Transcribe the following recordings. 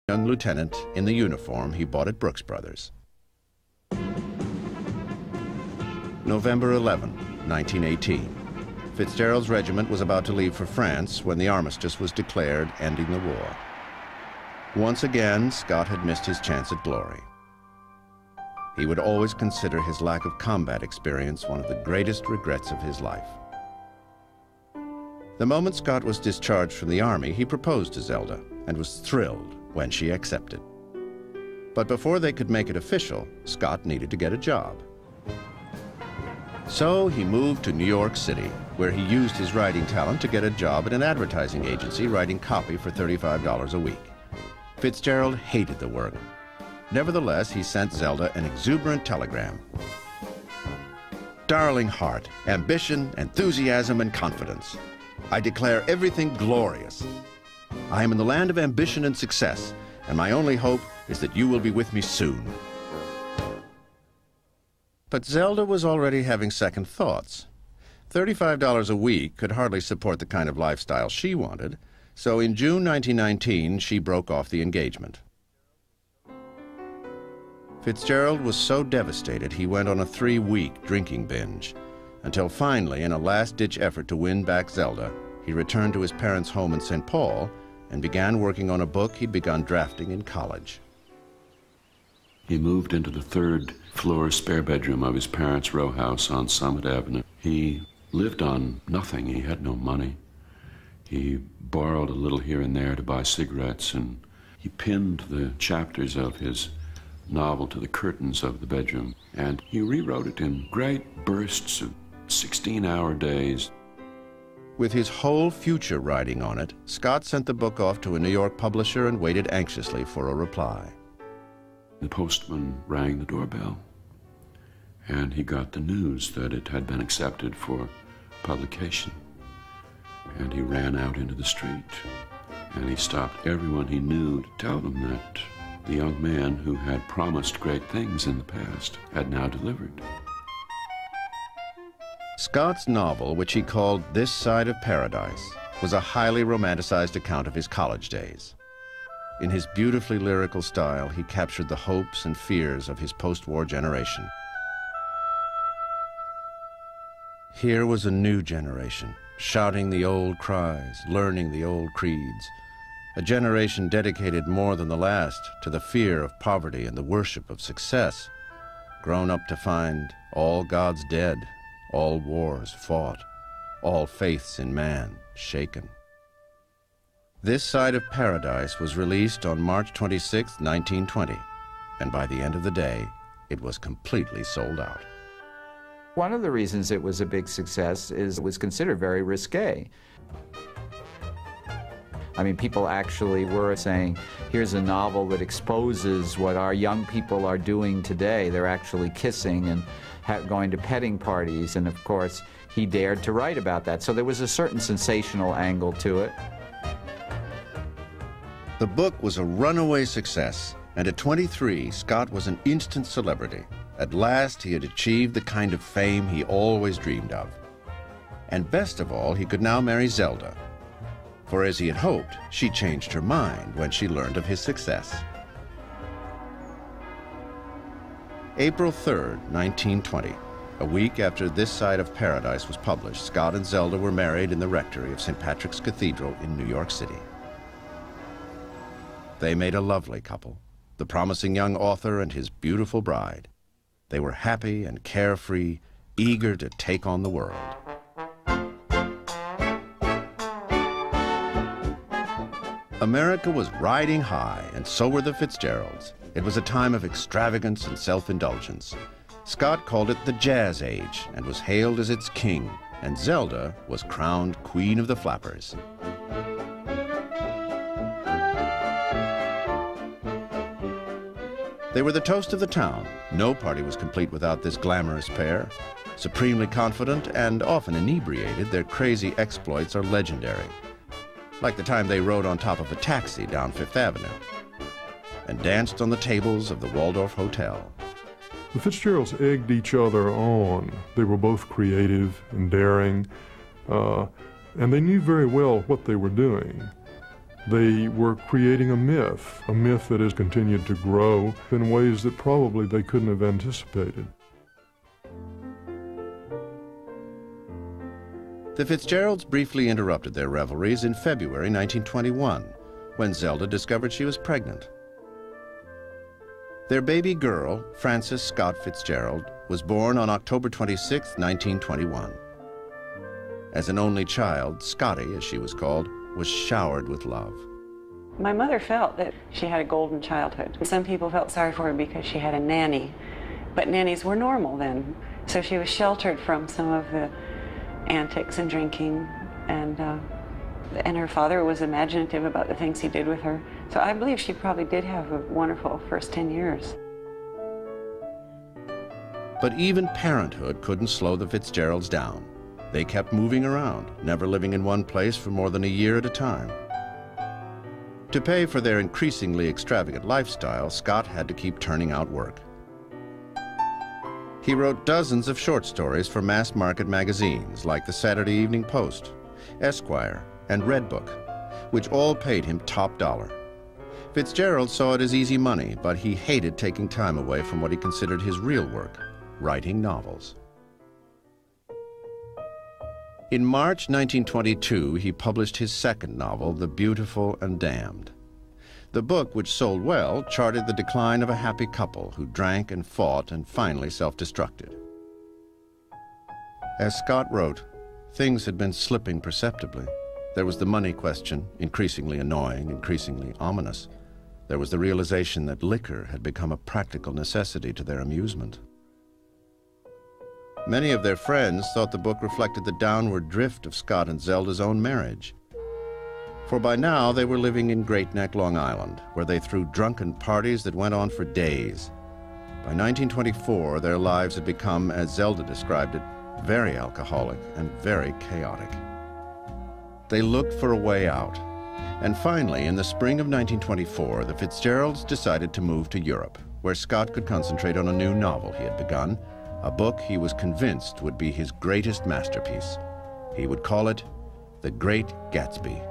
young lieutenant in the uniform he bought at Brooks Brothers. November 11, 1918. Fitzgerald's regiment was about to leave for France when the armistice was declared, ending the war. Once again, Scott had missed his chance at glory. He would always consider his lack of combat experience one of the greatest regrets of his life. The moment Scott was discharged from the Army, he proposed to Zelda and was thrilled when she accepted. But before they could make it official, Scott needed to get a job. So he moved to New York City, where he used his writing talent to get a job at an advertising agency writing copy for $35 a week. Fitzgerald hated the work. Nevertheless, he sent Zelda an exuberant telegram. "Darling heart, ambition, enthusiasm, and confidence. I declare everything glorious. I am in the land of ambition and success, and my only hope is that you will be with me soon." But Zelda was already having second thoughts. $35 a week could hardly support the kind of lifestyle she wanted, so in June 1919, she broke off the engagement. Fitzgerald was so devastated he went on a 3-week drinking binge, until finally, in a last-ditch effort to win back Zelda, he returned to his parents' home in St. Paul and began working on a book he'd begun drafting in college. He moved into the 3rd-floor spare bedroom of his parents' row house on Summit Avenue. He lived on nothing. He had no money. He borrowed a little here and there to buy cigarettes, and he pinned the chapters of his novel to the curtains of the bedroom, and he rewrote it in great bursts of 16-hour days. With his whole future riding on it, Scott sent the book off to a New York publisher and waited anxiously for a reply. The postman rang the doorbell, and he got the news that it had been accepted for publication. And he ran out into the street, and he stopped everyone he knew to tell them that the young man who had promised great things in the past had now delivered. Scott's novel, which he called This Side of Paradise, was a highly romanticized account of his college days. In his beautifully lyrical style, he captured the hopes and fears of his post-war generation. Here was a new generation, shouting the old cries, learning the old creeds, a generation dedicated more than the last to the fear of poverty and the worship of success, grown up to find all gods dead, all wars fought, all faiths in man shaken. This Side of Paradise was released on March 26, 1920, and by the end of the day, it was completely sold out. One of the reasons it was a big success is it was considered very risque. I mean, people actually were saying, here's a novel that exposes what our young people are doing today. They're actually kissing and going to petting parties, and of course, he dared to write about that. So there was a certain sensational angle to it. The book was a runaway success, and at 23, Scott was an instant celebrity. At last, he had achieved the kind of fame he always dreamed of. And best of all, he could now marry Zelda. For as he had hoped, she changed her mind when she learned of his success. April 3rd, 1920, a week after This Side of Paradise was published, Scott and Zelda were married in the rectory of St. Patrick's Cathedral in New York City. They made a lovely couple, the promising young author and his beautiful bride. They were happy and carefree, eager to take on the world. America was riding high, and so were the Fitzgeralds. It was a time of extravagance and self-indulgence. Scott called it the Jazz Age and was hailed as its king, and Zelda was crowned Queen of the Flappers. They were the toast of the town. No party was complete without this glamorous pair. Supremely confident and often inebriated, their crazy exploits are legendary. Like the time they rode on top of a taxi down Fifth Avenue and danced on the tables of the Waldorf Hotel. The Fitzgeralds egged each other on. They were both creative and daring, and they knew very well what they were doing. They were creating a myth that has continued to grow in ways that probably they couldn't have anticipated. The Fitzgeralds briefly interrupted their revelries in February 1921, when Zelda discovered she was pregnant. Their baby girl, Frances Scott Fitzgerald, was born on October 26, 1921. As an only child, Scotty, as she was called, was showered with love. My mother felt that she had a golden childhood. Some people felt sorry for her because she had a nanny, but nannies were normal then. So she was sheltered from some of the antics and drinking, and her father was imaginative about the things he did with her. So I believe she probably did have a wonderful first 10 years. But even parenthood couldn't slow the Fitzgeralds down. They kept moving around, never living in one place for more than a year at a time. To pay for their increasingly extravagant lifestyle, Scott had to keep turning out work. He wrote dozens of short stories for mass-market magazines like the Saturday Evening Post, Esquire, and Redbook, which all paid him top dollar. Fitzgerald saw it as easy money, but he hated taking time away from what he considered his real work, writing novels. In March 1922, he published his second novel, The Beautiful and Damned. The book, which sold well, charted the decline of a happy couple who drank and fought and finally self-destructed. As Scott wrote, things had been slipping perceptibly. There was the money question, increasingly annoying, increasingly ominous. There was the realization that liquor had become a practical necessity to their amusement. Many of their friends thought the book reflected the downward drift of Scott and Zelda's own marriage. For by now they were living in Great Neck, Long Island, where they threw drunken parties that went on for days. By 1924, their lives had become, as Zelda described it, very alcoholic and very chaotic. They looked for a way out. And finally, in the spring of 1924, the Fitzgeralds decided to move to Europe, where Scott could concentrate on a new novel he had begun, a book he was convinced would be his greatest masterpiece. He would call it The Great Gatsby.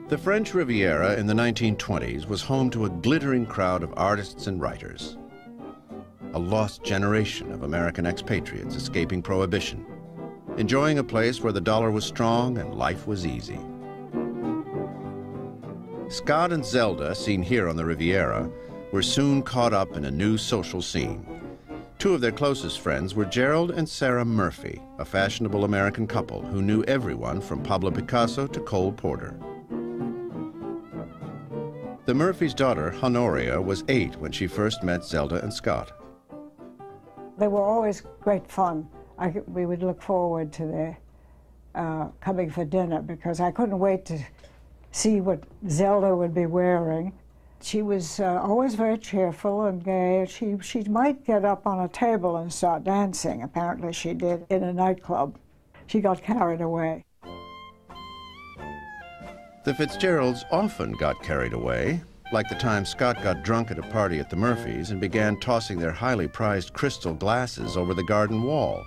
The French Riviera in the 1920s was home to a glittering crowd of artists and writers. A lost generation of American expatriates escaping prohibition, enjoying a place where the dollar was strong and life was easy. Scott and Zelda, seen here on the Riviera, were soon caught up in a new social scene. Two of their closest friends were Gerald and Sarah Murphy, a fashionable American couple who knew everyone from Pablo Picasso to Cole Porter. The Murphys' daughter, Honoria, was 8 when she first met Zelda and Scott. They were always great fun. We would look forward to their coming for dinner because I couldn't wait to see what Zelda would be wearing. She was always very cheerful and gay. She might get up on a table and start dancing. Apparently she did in a nightclub. She got carried away. The Fitzgeralds often got carried away, like the time Scott got drunk at a party at the Murphys and began tossing their highly prized crystal glasses over the garden wall.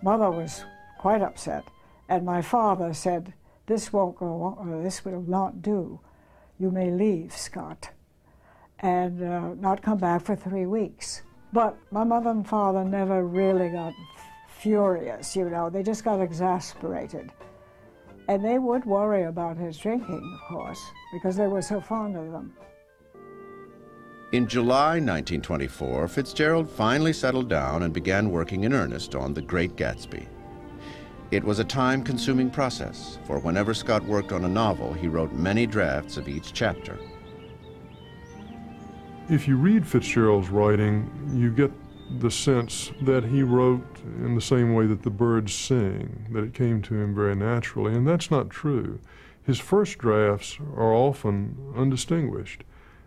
Mother was quite upset, and my father said, "This won't go on, this will not do. You may leave, Scott, and not come back for 3 weeks." But my mother and father never really got furious, you know. They just got exasperated. And they would worry about his drinking, of course, because they were so fond of them. In July 1924, Fitzgerald finally settled down and began working in earnest on The Great Gatsby. It was a time-consuming process, for whenever Scott worked on a novel, he wrote many drafts of each chapter. If you read Fitzgerald's writing, you get the sense that he wrote in the same way that the birds sing, that it came to him very naturally, and that's not true. His first drafts are often undistinguished,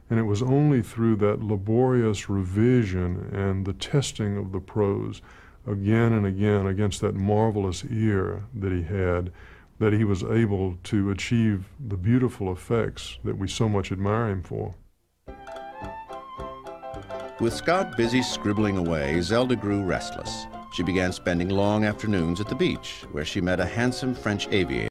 and it was only through that laborious revision and the testing of the prose again and again against that marvelous ear that he had that he was able to achieve the beautiful effects that we so much admire him for. With Scott busy scribbling away, Zelda grew restless. She began spending long afternoons at the beach, where she met a handsome French aviator